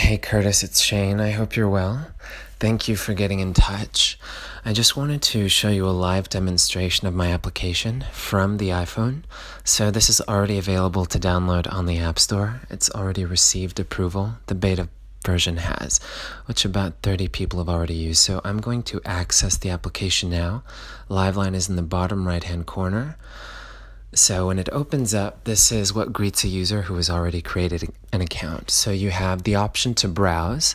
Hey Kurtis, it's Shane. I hope you're well. Thank you for getting in touch. I just wanted to show you a live demonstration of my application from the iPhone. So this is already available to download on the App Store. It's already received approval. The beta version has, which about 30 people have already used. So I'm going to access the application now. LYVE-LINE is in the bottom right-hand corner. So when it opens up, this is what greets a user who has already created an account. So you have the option to browse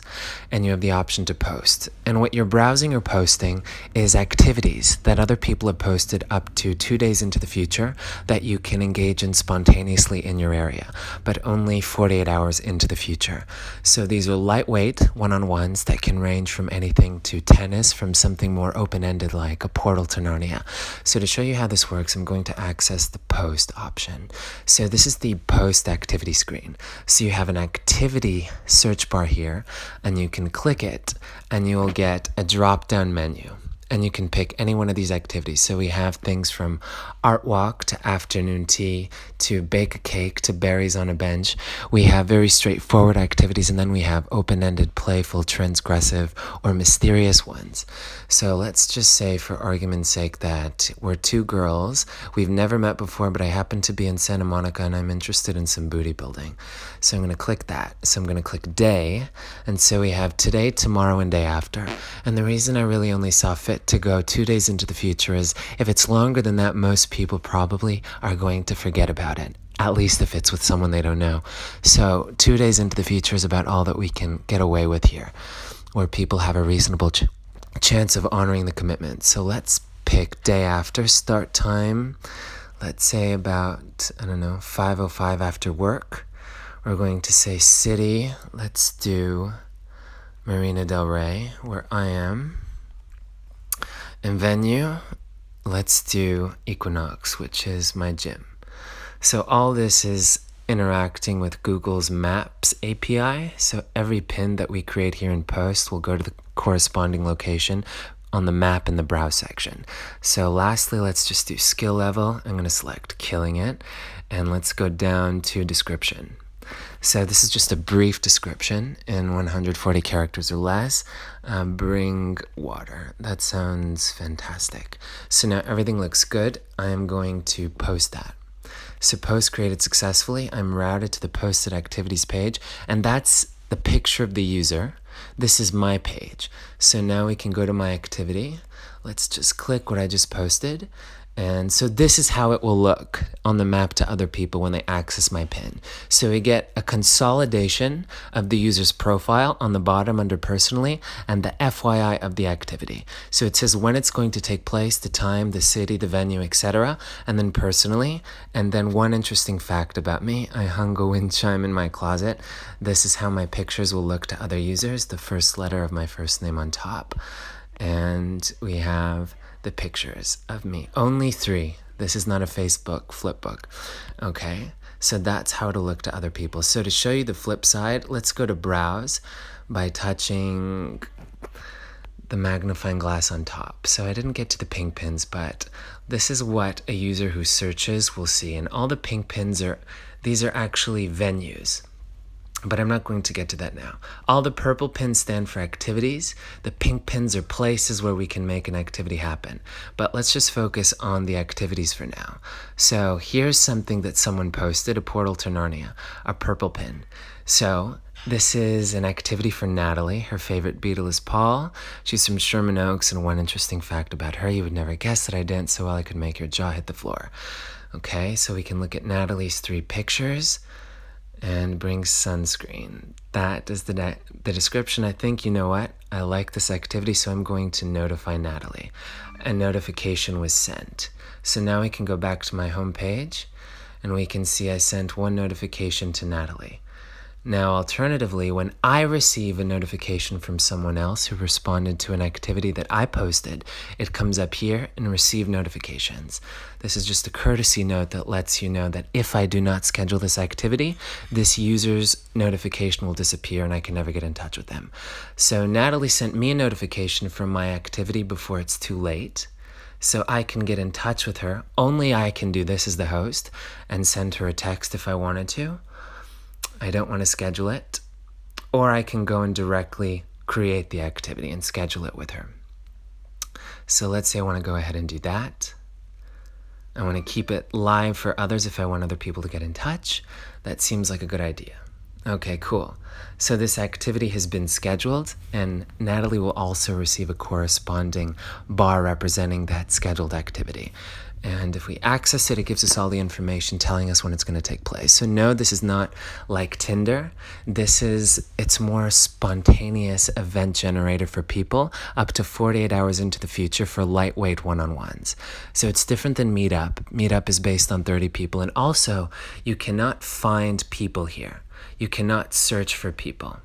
and you have the option to post. And what you're browsing or posting is activities that other people have posted up to 2 days into the future that you can engage in spontaneously in your area, but only 48 hours into the future. So these are lightweight one-on-ones that can range from anything to tennis, from something more open-ended like a portal to Narnia. So to show you how this works, I'm going to access the post option. So this is the post activity screen. So you have an activity search bar here and you can click it and you will get a drop down menu. And you can pick any one of these activities. So we have things from art walk to afternoon tea to bake a cake to berries on a bench. We have very straightforward activities, and then we have open-ended, playful, transgressive, or mysterious ones. So let's just say, for argument's sake, that we're two girls. We've never met before, but I happen to be in Santa Monica and I'm interested in some booty building. So I'm going to click that. So I'm going to click day. And so we have today, tomorrow, and day after. And the reason I really only saw fit to go 2 days into the future is if it's longer than that, most people probably are going to forget about it, at least if it's with someone they don't know. So 2 days into the future is about all that we can get away with here, where people have a reasonable chance of honoring the commitment. So let's pick day after. Start time, let's say about, 5:05 after work. We're going to say city. Let's do Marina Del Rey, where I am. And venue, let's do Equinox, which is my gym. So all this is interacting with Google's Maps API. So every pin that we create here in Post will go to the corresponding location on the map in the browse section. So lastly, let's just do skill level. I'm going to select killing it. And let's go down to description. So this is just a brief description in 140 characters or less. Bring water. That sounds fantastic. So now everything looks good. I am going to post that. So post created successfully. I'm routed to the posted activities page, and that's the picture of the user. This is my page. So now we can go to my activity. Let's just click what I just posted. And so this is how it will look on the map to other people when they access my pin. So we get a consolidation of the user's profile on the bottom under personally and the FYI of the activity. So it says when it's going to take place, the time, the city, the venue, etc. And then personally. And then one interesting fact about me, I hung a wind chime in my closet. This is how my pictures will look to other users. The first letter of my first name on top. And we have the pictures of me. Only 3. This is not a Facebook flipbook. Okay, so that's how to look to other people. So to show you the flip side, let's go to browse by touching the magnifying glass on top. So I didn't get to the pink pins, but this is what a user who searches will see. And all the pink pins these are actually venues. But I'm not going to get to that now. All the purple pins stand for activities. The pink pins are places where we can make an activity happen. But let's just focus on the activities for now. So here's something that someone posted, a portal to Narnia, a purple pin. So this is an activity for Natalie. Her favorite Beatle is Paul. She's from Sherman Oaks, and one interesting fact about her, you would never guess that I danced so well I could make your jaw hit the floor. Okay, so we can look at Natalie's 3 pictures. And bring sunscreen. That is the description. I think, you know what? I like this activity, so I'm going to notify Natalie. A notification was sent. So now we can go back to my home page, and we can see I sent one notification to Natalie. Now, alternatively, when I receive a notification from someone else who responded to an activity that I posted, it comes up here in receive notifications. This is just a courtesy note that lets you know that if I do not schedule this activity, this user's notification will disappear and I can never get in touch with them. So Natalie sent me a notification from my activity before it's too late. So I can get in touch with her. Only I can do this as the host and send her a text if I wanted to. I don't want to schedule it. or I can go and directly create the activity and schedule it with her. So let's say I want to go ahead and do that. I want to keep it live for others if I want other people to get in touch. That seems like a good idea. Okay, cool. So this activity has been scheduled, and Natalie will also receive a corresponding bar representing that scheduled activity. And if we access it, it gives us all the information telling us when it's going to take place. So no, this is not like Tinder. It's more a spontaneous event generator for people up to 48 hours into the future for lightweight one-on-ones. So it's different than Meetup. Meetup is based on 30 people. And also, you cannot find people here. You cannot search for people.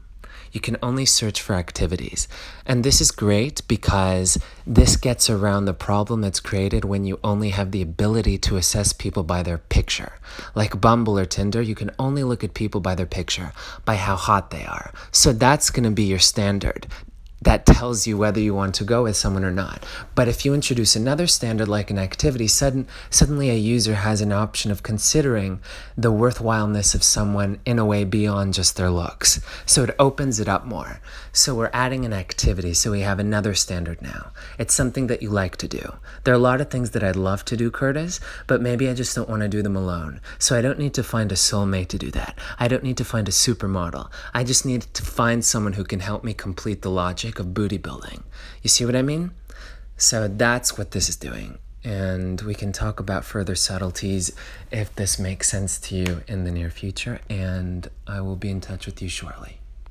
You can only search for activities. And this is great because this gets around the problem that's created when you only have the ability to assess people by their picture. Like Bumble or Tinder, you can only look at people by their picture, by how hot they are. So that's going to be your standard. That tells you whether you want to go with someone or not. But if you introduce another standard like an activity, suddenly a user has an option of considering the worthwhileness of someone in a way beyond just their looks. So it opens it up more. So we're adding an activity, so we have another standard now. It's something that you like to do. There are a lot of things that I'd love to do, Kurtis, but maybe I just don't want to do them alone. So I don't need to find a soulmate to do that. I don't need to find a supermodel. I just need to find someone who can help me complete the logic of booty building. You see what I mean? So that's what this is doing. And we can talk about further subtleties if this makes sense to you in the near future. And I will be in touch with you shortly.